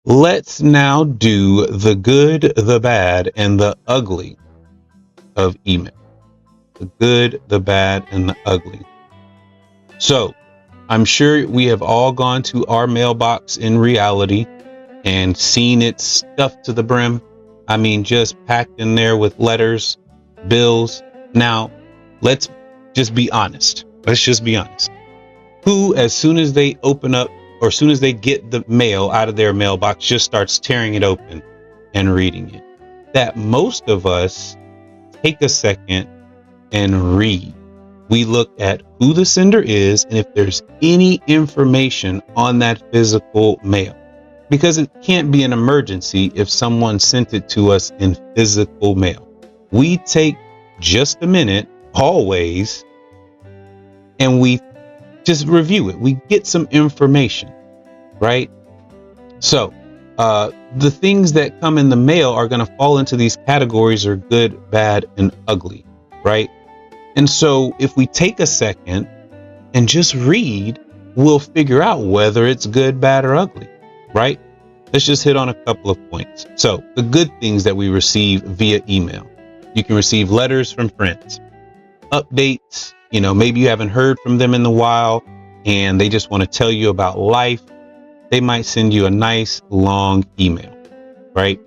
Let's now do the good, the bad, and the ugly of email. The good, the bad, and the ugly. So I'm sure we have all gone to our mailbox in reality and seen it stuffed to the brim. I mean, just packed in there with letters, bills. Now, let's just be honest. Let's just be honest. Who, as soon as they open up or as soon as they get the mail out of their mailbox, just starts tearing it open and reading it? That most of us take a second and read. We look at who the sender is and if there's any information on that physical mail, because it can't be an emergency if someone sent it to us in physical mail. We take just a minute always and we just review it. We get some information, right? So the things that come in the mail are going to fall into these categories are good, bad, and ugly, right? And so if we take a second and just read, we'll figure out whether it's good, bad, or ugly, right? Let's just hit on a couple of points. So the good things that we receive via email. You can receive letters from friends, updates. Maybe you haven't heard from them in a while and they just want to tell you about life. They might send you a nice long email, right?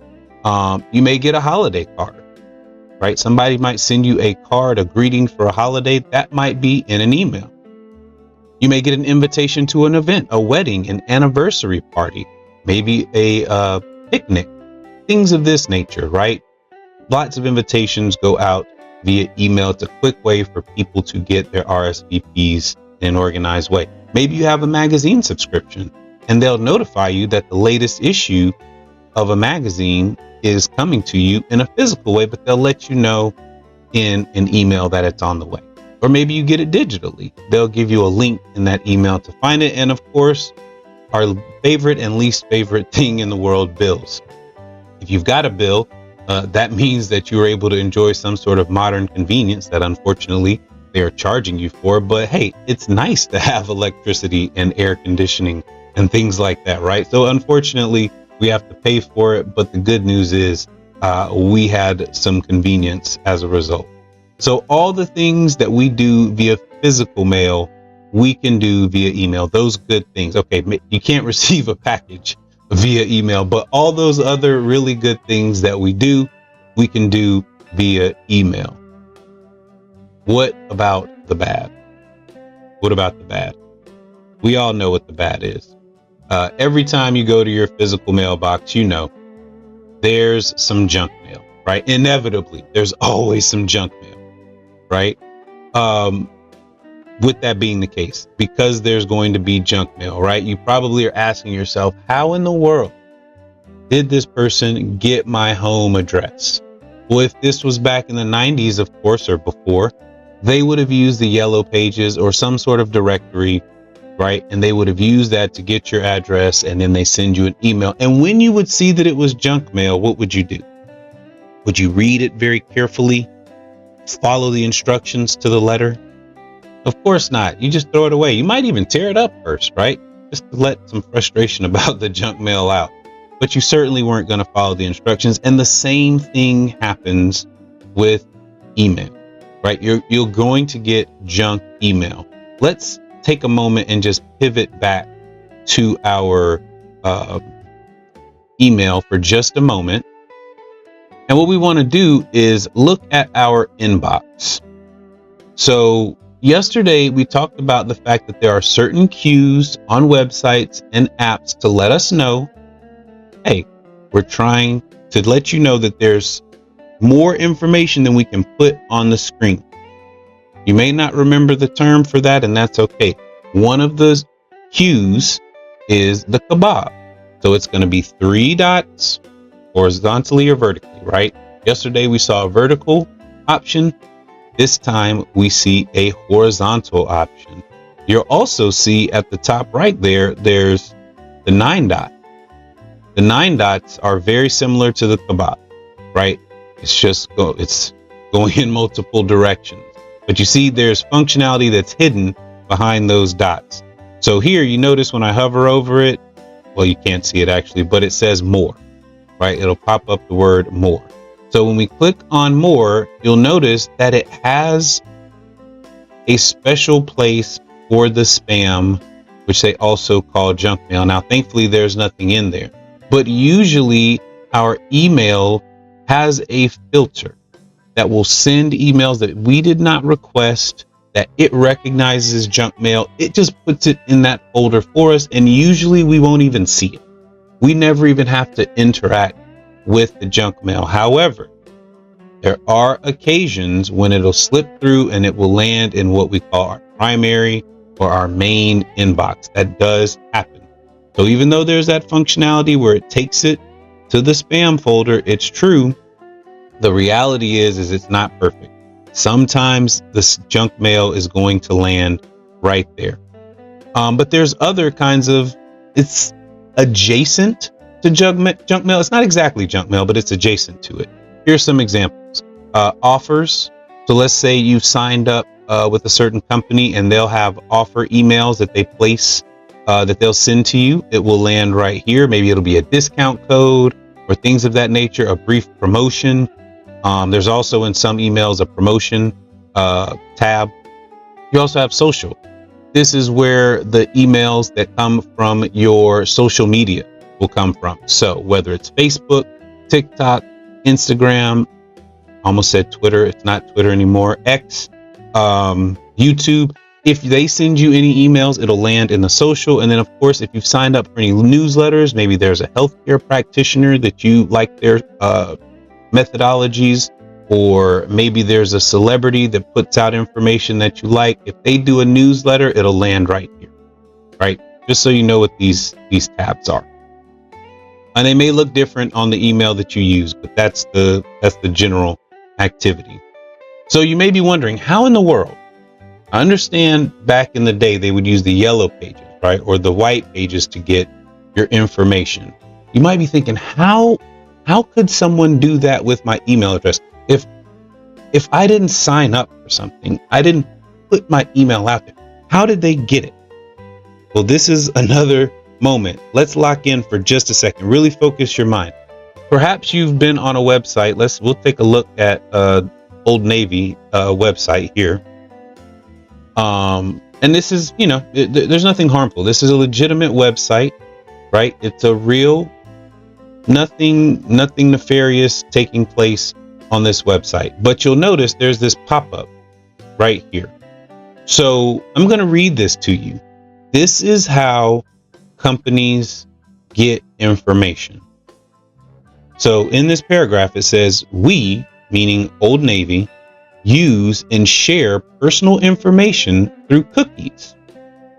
You may get a holiday card, right? Somebody might send you a card, a greeting for a holiday. That might be in an email. You may get an invitation to an event, a wedding, an anniversary party, maybe a picnic, things of this nature, right? Lots of invitations go out via email. It's a quick way for people to get their RSVPs in an organized way. Maybe you have a magazine subscription and they'll notify you that the latest issue of a magazine is coming to you in a physical way, but they'll let you know in an email that it's on the way. Or maybe you get it digitally. They'll give you a link in that email to find it. And of course, our favorite and least favorite thing in the world, bills. If you've got a bill, that means that you are able to enjoy some sort of modern convenience that unfortunately they are charging you for. But hey, it's nice to have electricity and air conditioning and things like that, right? So unfortunately, we have to pay for it. But the good news is we had some convenience as a result. So all the things that we do via physical mail, we can do via email. Those good things. Okay, you can't receive a package via email, but all those other really good things that we do, we can do via email. What about the bad? What about the bad? We all know what the bad is. Every time you go to your physical mailbox, there's some junk mail, right? Inevitably, there's always some junk mail, right? With that being the case, because there's going to be junk mail, right? You probably are asking yourself, how in the world did this person get my home address? Well, if this was back in the 90s, of course, or before, they would have used the yellow pages or some sort of directory, right? And they would have used that to get your address, and then they send you an email. And when you would see that it was junk mail, what would you do? Would you read it very carefully? Follow the instructions to the letter? Of course not. You just throw it away. You might even tear it up first, right? Just to let some frustration about the junk mail out. But you certainly weren't going to follow the instructions. And the same thing happens with email, right? You're going to get junk email. Let's take a moment and just pivot back to our email for just a moment. And what we want to do is look at our inbox. So yesterday, we talked about the fact that there are certain cues on websites and apps to let us know, hey, we're trying to let you know that there's more information than we can put on the screen. You may not remember the term for that, and that's okay. One of the cues is the kebab. So it's going to be 3 dots horizontally or vertically, right? Yesterday, we saw a vertical option. This time we see a horizontal option. You'll also see at the top right there's the 9 dot. The 9 dots are very similar to the kebab, right? It's going in multiple directions. But you see there's functionality that's hidden behind those dots. So here you notice when I hover over it, well, you can't see it actually, but it says more, right? It'll pop up the word more. So when we click on more, you'll notice that it has a special place for the spam, which they also call junk mail. Now, thankfully, there's nothing in there, but usually our email has a filter that will send emails that we did not request, that it recognizes as junk mail. It just puts it in that folder for us, and usually we won't even see it. We never even have to interact with the junk mail. However, there are occasions when it'll slip through and it will land in what we call our primary or our main inbox. That does happen. So even though there's that functionality where it takes it to the spam folder, it's true. The reality is it's not perfect. Sometimes this junk mail is going to land right there. But there's other kinds of, it's adjacent to junk mail. It's not exactly junk mail, but it's adjacent to it. Here's some examples. Offers. So let's say you've signed up with a certain company and they'll have offer emails that they place, that they'll send to you. It will land right here. Maybe it'll be a discount code or things of that nature, a brief promotion. There's also in some emails a promotion tab. You also have social. This is where the emails that come from your social media will come from. So whether it's Facebook, TikTok, Instagram, almost said Twitter, it's not Twitter anymore, X, YouTube. If they send you any emails, it'll land in the social. And then, of course, if you've signed up for any newsletters, maybe there's a healthcare practitioner that you like their methodologies, or maybe there's a celebrity that puts out information that you like. If they do a newsletter, it'll land right here, right? Just so you know what these tabs are. And they may look different on the email that you use, but that's the general activity. So you may be wondering, how in the world? I understand back in the day they would use the yellow pages, right, or the white pages to get your information. You might be thinking, how could someone do that with my email address? If I didn't sign up for something, I didn't put my email out there, how did they get it? Well, this is another moment. Let's lock in for just a second. Really focus your mind. Perhaps you've been on a website. We'll take a look at Old Navy website here. And this is, there's nothing harmful. This is a legitimate website, right? It's a real, nothing nefarious taking place on this website. But you'll notice there's this pop-up right here. So I'm going to read this to you. This is how companies get information. So in this paragraph, it says, we, meaning Old Navy, use and share personal information through cookies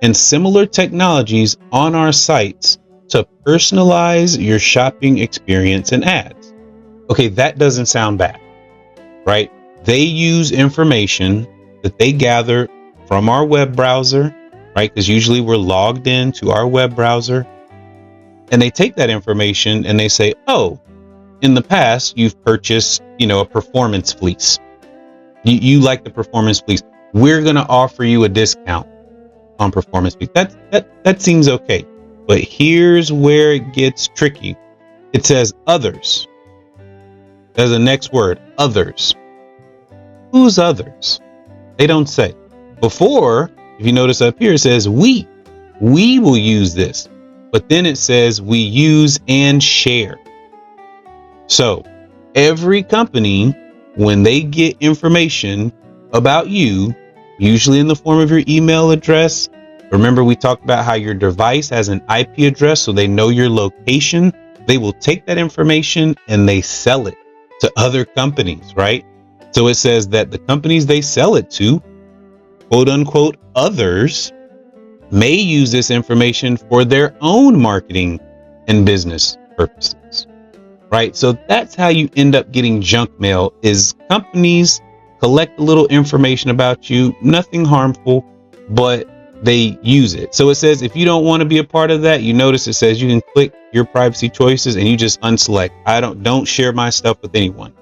and similar technologies on our sites to personalize your shopping experience and ads. Okay, that doesn't sound bad, right? They use information that they gather from our web browser, right? Because usually we're logged into our web browser, and they take that information and they say, oh, in the past, you've purchased, a performance fleece. You like the performance fleece. We're going to offer you a discount on performance fleece. That seems okay. But here's where it gets tricky. It says others. There's the next word, others. Who's others? They don't say. Before, if you notice up here, it says we will use this. But then it says we use and share. So every company, when they get information about you, usually in the form of your email address, remember we talked about how your device has an IP address, so they know your location. They will take that information and they sell it to other companies, right? So it says that the companies they sell it to, quote unquote, others, may use this information for their own marketing and business purposes, right? So that's how you end up getting junk mail, is companies collect a little information about you, nothing harmful, but they use it. So it says, if you don't want to be a part of that, you notice it says you can click your privacy choices and you just unselect. Don't share my stuff with anyone,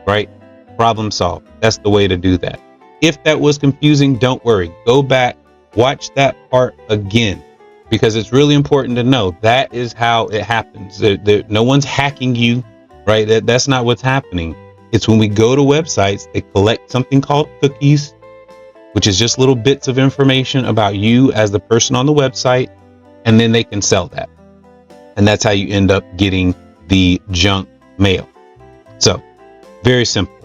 right? Problem solved. That's the way to do that. If that was confusing, don't worry. Go back, watch that part again. because it's really important to know that is how it happens. No one's hacking you, right? That's not what's happening. It's when we go to websites, they collect something called cookies, which is just little bits of information about you as the person on the website, and then they can sell that. And that's how you end up getting the junk mail. So, very simple.